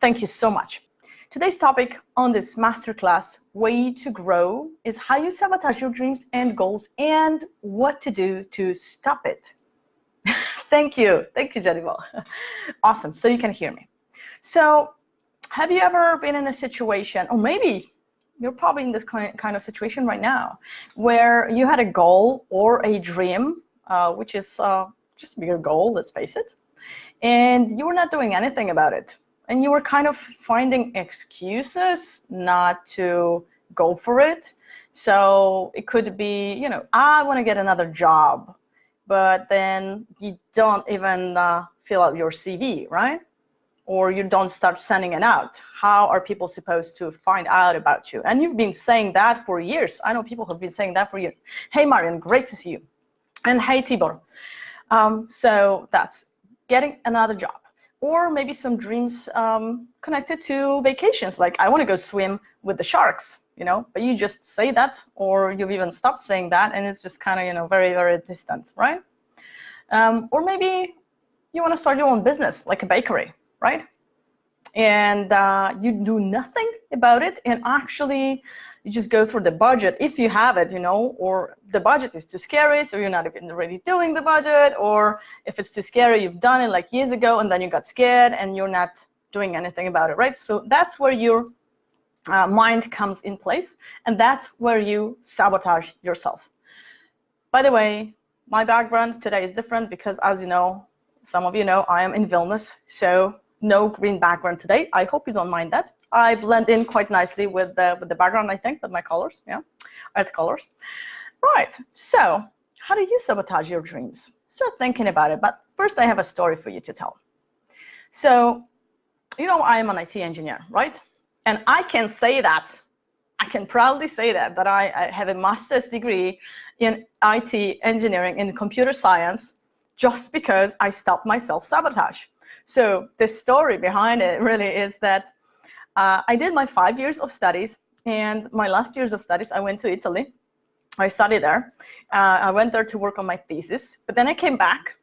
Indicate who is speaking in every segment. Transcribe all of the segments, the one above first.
Speaker 1: Thank you so much. Today's topic on this masterclass, Way to Grow, is how you sabotage your dreams and goals and what to do to stop it. Thank you, Jennifer. Awesome, so you can hear me. So have you ever been in a situation, or maybe you're probably in this kind of situation right now, where you had a goal or a dream, which is just a bigger goal, let's face it, and you were not doing anything about it. And you were kind of finding excuses not to go for it. So it could be, you know, I want to get another job, but then you don't even fill out your CV, right? Or you don't start sending it out. How are people supposed to find out about you? And you've been saying that for years. I know people have been saying that for years. Hey, Marian, great to see you. And hey, Tibor. So that's getting another job. Or maybe some dreams connected to vacations, like I want to go swim with the sharks, you know, but you just say that, or you've even stopped saying that, and it's just kind of, you know, very, very distant, right? Or maybe you want to start your own business, like a bakery, right? And you do nothing about it, and actually you just go through the budget if you have it, you know, or the budget is too scary, so you're not even really doing the budget, or if it's too scary, you've done it like years ago and then you got scared and you're not doing anything about it, right? So that's where your mind comes in place, and that's where you sabotage yourself. By the way, my background today is different because, as you know, some of you know, I am in Vilnius, so no green background today. I hope you don't mind that. I blend in quite nicely with the background, I think, with my colors, yeah, earth colors. Right, so how do you sabotage your dreams? Start thinking about it, but first I have a story for you to tell. So, you know, I am an IT engineer, right? And I can say that, I can proudly say that I have a master's degree in IT engineering in computer science just because I stopped my self-sabotage. So the story behind it really is that I did my 5 years of studies, and my last years of studies, I went to Italy. I studied there. I went there to work on my thesis, but then I came back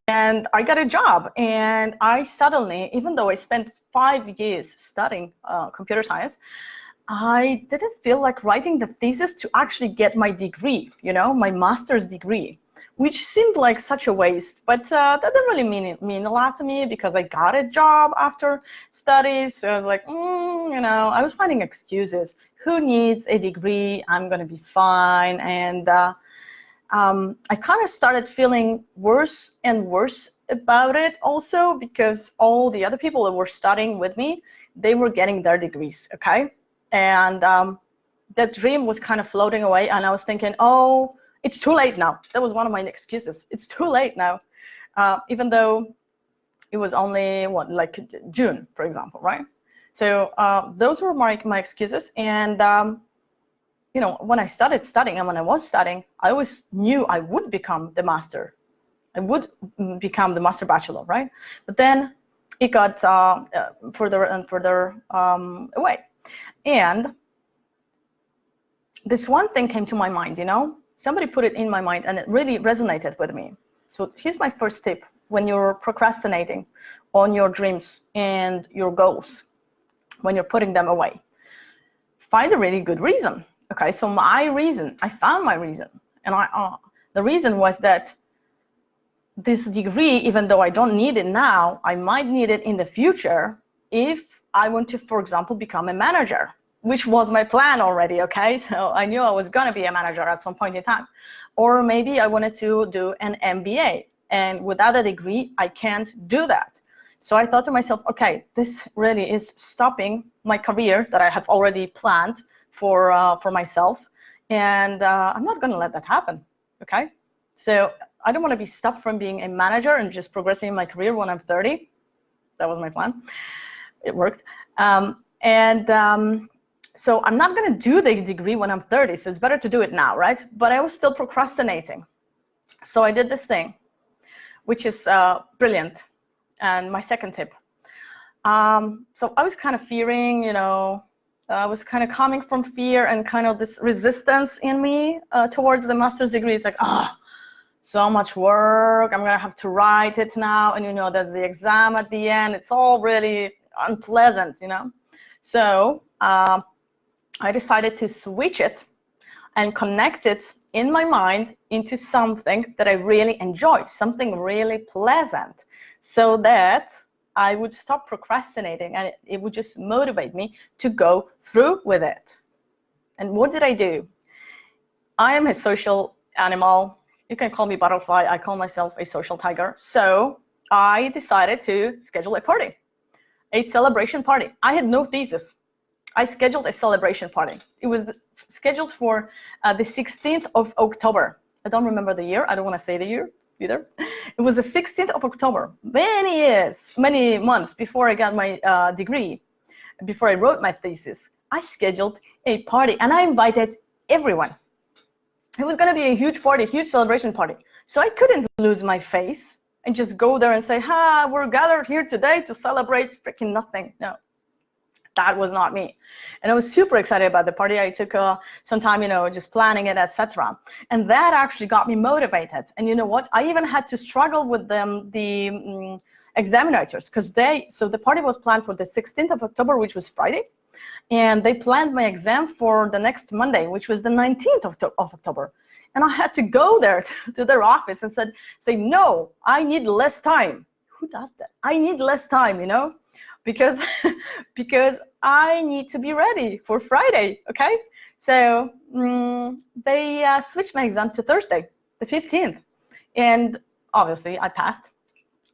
Speaker 1: and I got a job, and I suddenly, even though I spent 5 years studying computer science, I didn't feel like writing the thesis to actually get my degree, you know, my master's degree, which seemed like such a waste, but that didn't really mean a lot to me because I got a job after studies. So I was like, you know, I was finding excuses. Who needs a degree? I'm going to be fine. And I kind of started feeling worse and worse about it also because all the other people that were studying with me, they were getting their degrees, okay? And that dream was kind of floating away, and I was thinking, oh, it's too late now. That was one of my excuses. It's too late now, even though it was only, what, like June, for example, right? So those were my excuses. And, you know, when I started studying and when I was studying, I always knew I would become the master. I would become the master bachelor, right? But then it got further and further away. And this one thing came to my mind, you know? Somebody put it in my mind, and it really resonated with me. So here's my first tip when you're procrastinating on your dreams and your goals, when you're putting them away. Find a really good reason. Okay, so my reason, I found my reason. And the reason was that this degree, even though I don't need it now, I might need it in the future if I want to, for example, become a manager, which was my plan already, okay? So I knew I was gonna be a manager at some point in time. Or maybe I wanted to do an MBA, and without a degree, I can't do that. So I thought to myself, okay, this really is stopping my career that I have already planned for myself, and I'm not gonna let that happen, okay? So I don't wanna be stopped from being a manager and just progressing in my career when I'm 30. That was my plan. It worked. So I'm not going to do the degree when I'm 30, so it's better to do it now, right? But I was still procrastinating. So I did this thing, which is brilliant, and my second tip. So I was kind of fearing, you know, I was kind of coming from fear and kind of this resistance in me towards the master's degree. It's like, oh, so much work, I'm going to have to write it now, and you know, there's the exam at the end. It's all really unpleasant, you know. So I decided to switch it and connect it in my mind into something that I really enjoy, something really pleasant, so that I would stop procrastinating and it would just motivate me to go through with it. And what did I do? I am a social animal. You can call me butterfly. I call myself a social tiger. So I decided to schedule a party, a celebration party. I had no thesis. I scheduled a celebration party. It was scheduled for the 16th of October. I don't remember the year. I don't want to say the year either. It was the 16th of October, many months before I got my degree, before I wrote my thesis. I scheduled a party and I invited everyone. It was going to be a huge party, a huge celebration party. So I couldn't lose my face and just go there and say, we're gathered here today to celebrate freaking nothing. No. That was not me. And I was super excited about the party. I took some time, you know, just planning it, etc. And that actually got me motivated. And you know what? I even had to struggle with them, the examinators, because so the party was planned for the 16th of October, which was Friday. And they planned my exam for the next Monday, which was the 19th of October. And I had to go there to their office and say, no, I need less time. Who does that? I need less time, you know? Because I need to be ready for Friday, okay? So they switched my exam to Thursday, the 15th. And obviously I passed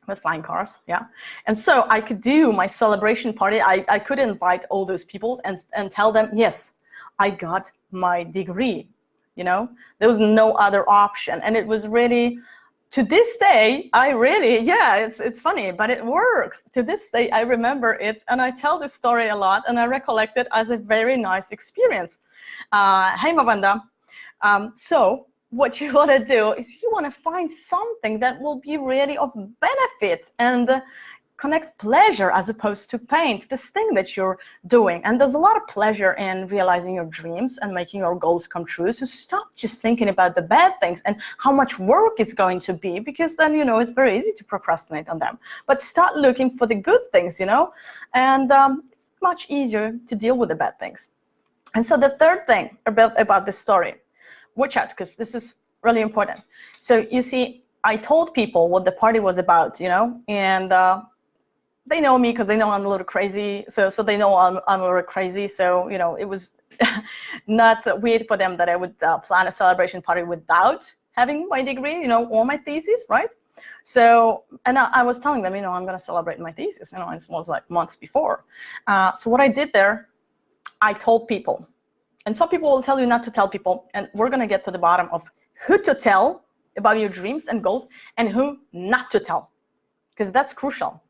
Speaker 1: with flying cars, yeah. And so I could do my celebration party. I could invite all those people and tell them, yes, I got my degree, you know? There was no other option. And it was really, to this day, it's funny, but it works. To this day, I remember it, and I tell this story a lot, and I recollect it as a very nice experience. Hey, Mavanda. So what you want to do is you want to find something that will be really of benefit and connect pleasure as opposed to pain to this thing that you're doing. And there's a lot of pleasure in realizing your dreams and making your goals come true. So stop just thinking about the bad things and how much work it's going to be, because then, you know, it's very easy to procrastinate on them. But start looking for the good things, you know, and it's much easier to deal with the bad things. And so the third thing about this story, watch out, because this is really important. So you see, I told people what the party was about, you know, and they know me because they know I'm a little crazy. So they know I'm a little crazy. So, you know, it was not weird for them that I would plan a celebration party without having my degree, you know, or my thesis, right? So, and I was telling them, you know, I'm going to celebrate my thesis, you know, and it was like months before. So what I did there, I told people. And some people will tell you not to tell people. And we're going to get to the bottom of who to tell about your dreams and goals and who not to tell, because that's crucial.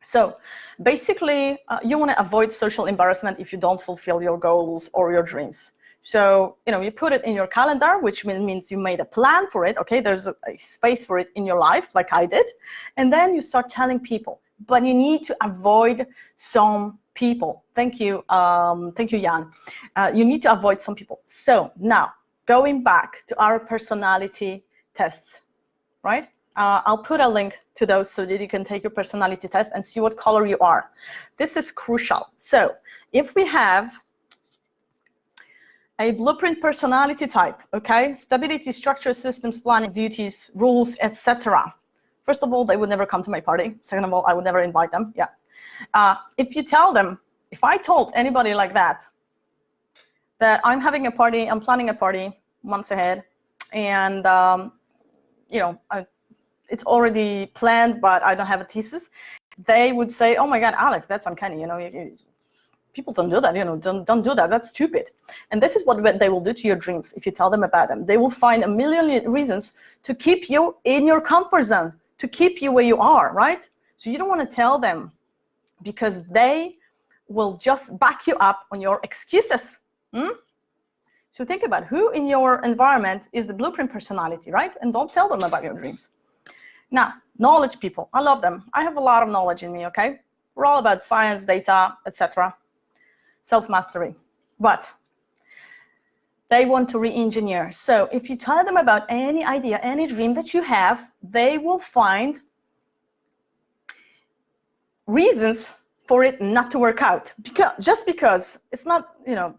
Speaker 1: So basically, you want to avoid social embarrassment if you don't fulfill your goals or your dreams. So, you know, you put it in your calendar, which means you made a plan for it. Okay, there's a space for it in your life, like I did. And then you start telling people. But you need to avoid some people. Thank you, Jan. You need to avoid some people. So now, going back to our personality tests, right? I'll put a link to those so that you can take your personality test and see what color you are. This is crucial. So if we have a blueprint personality type, okay, stability, structure, systems, planning, duties, rules, etc. First of all, they would never come to my party. Second of all, I would never invite them. Yeah. If you tell them, if I told anybody like that I'm having a party, I'm planning a party months ahead, and you know, it's already planned, but I don't have a thesis, they would say, oh my God, Alex, that's uncanny, you know, people don't do that, you know, don't do that, that's stupid. And this is what they will do to your dreams if you tell them about them. They will find a million reasons to keep you in your comfort zone, to keep you where you are, right? So you don't want to tell them, because they will just back you up on your excuses. So think about who in your environment is the blueprint personality, right? And don't tell them about your dreams. Now, knowledge people, I love them. I have a lot of knowledge in me, okay? We're all about science, data, etc. Self-mastery. But they want to re-engineer. So if you tell them about any idea, any dream that you have, they will find reasons for it not to work out, because it's not, you know,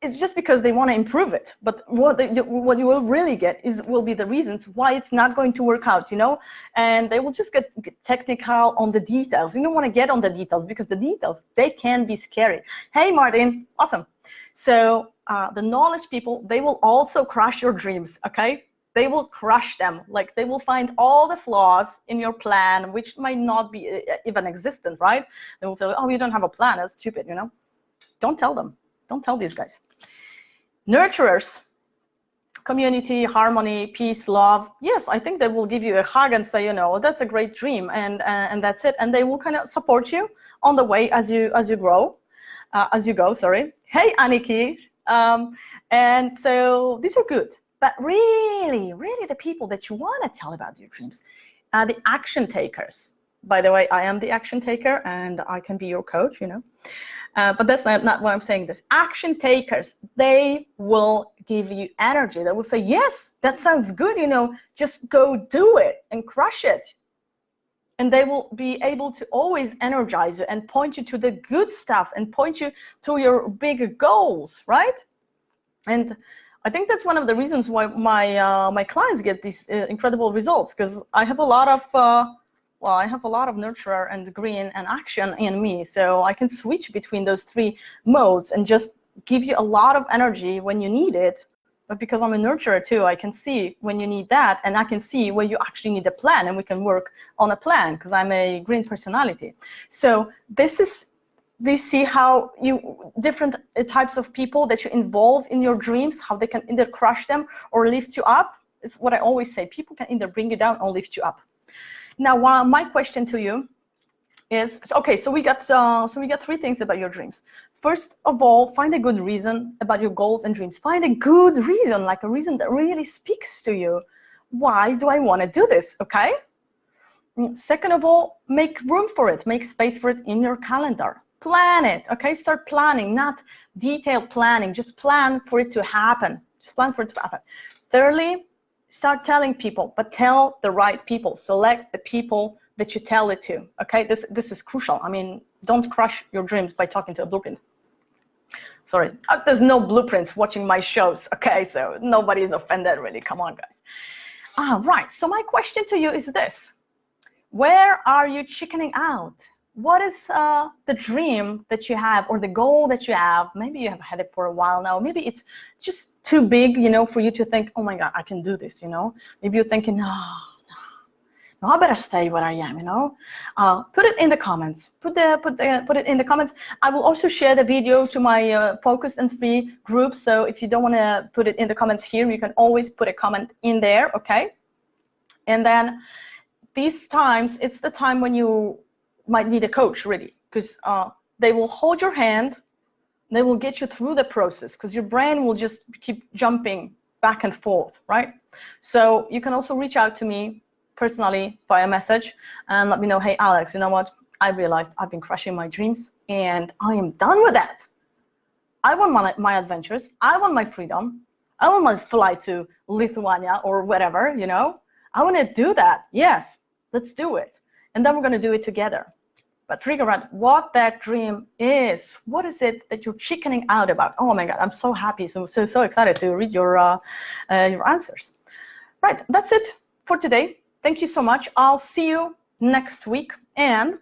Speaker 1: it's just because they want to improve it. But what you will really get will be the reasons why it's not going to work out, you know, and they will just get technical on the details. You don't want to get on the details, because the details, they can be scary. Hey, Martin, awesome. So the knowledge people, they will also crush your dreams, okay? They will crush them. Like, they will find all the flaws in your plan, which might not be even existent, right? They will say, oh, you don't have a plan, that's stupid, you know? Don't tell them. Don't tell these guys. Nurturers, community, harmony, peace, love. Yes, I think they will give you a hug and say, you know, that's a great dream, and that's it. And they will kind of support you on the way as you go. Sorry. Hey, Aniki. And so these are good. But really, really, the people that you want to tell about your dreams are the action takers. By the way, I am the action taker, and I can be your coach, you know. But that's not why I'm saying this. Action takers, they will give you energy. They will say, yes, that sounds good, you know, just go do it and crush it. And they will be able to always energize you and point you to the good stuff and point you to your big goals, right? And I think that's one of the reasons why my clients get these incredible results, because I have a lot of nurturer and green and action in me, so I can switch between those three modes and just give you a lot of energy when you need it. But because I'm a nurturer too, I can see when you need that, and I can see where you actually need a plan, and we can work on a plan, because I'm a green personality. So this is, do you see how different types of people that you involve in your dreams, how they can either crush them or lift you up? It's what I always say, people can either bring you down or lift you up. Now, my question to you is, okay, so we got three things about your dreams. First of all, find a good reason about your goals and dreams. Find a good reason, like a reason that really speaks to you. Why do I want to do this, okay? Second of all, make room for it. Make space for it in your calendar. Plan it, okay? Start planning, not detailed planning. Just plan for it to happen. Just plan for it to happen. Thirdly, start telling people, but tell the right people. Select the people that you tell it to, okay? This is crucial. I mean, don't crush your dreams by talking to a blueprint. Sorry, there's no blueprints watching my shows, okay? So nobody is offended, really. Come on, guys. Right, so my question to you is this. Where are you chickening out? What is the dream that you have, or the goal that you have? Maybe you have had it for a while now. Maybe it's just too big, you know, for you to think, oh my God, I can do this, you know. Maybe you're thinking, no, I better stay where I am, you know. Put it in the comments. Put it in the comments. I will also share the video to my focused and free group. So if you don't want to put it in the comments here, you can always put a comment in there, okay? And then these times, it's the time when you might need a coach, really, because they will hold your hand. They will get you through the process, because your brain will just keep jumping back and forth, right? So you can also reach out to me personally via message and let me know, hey, Alex, you know what? I realized I've been crushing my dreams and I am done with that. I want my adventures. I want my freedom. I want my flight to Lithuania or whatever, you know? I want to do that. Yes, let's do it. And then we're going to do it together. But figure out what that dream is. What is it that you're chickening out about? Oh my God, I'm so happy, so excited to read your answers. Right, that's it for today. Thank you so much. I'll see you next week. And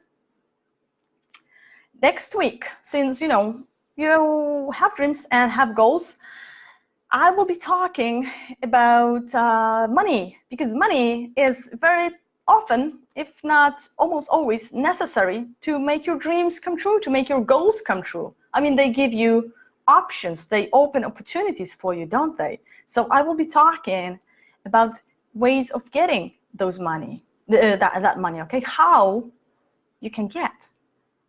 Speaker 1: next week, since you know you have dreams and have goals, I will be talking about money, because money is very often, if not almost always, necessary to make your dreams come true, to make your goals come true. I mean, they give you options, they open opportunities for you, don't they? So I will be talking about ways of getting those money, that money, okay? How you can get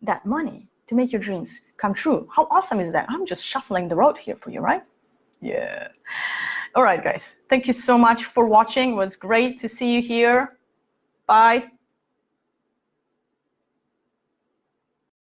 Speaker 1: that money to make your dreams come true. How awesome is that? I'm just shuffling the road here for you, right? Yeah. All right, guys. Thank you so much for watching. It was great to see you here. Bye.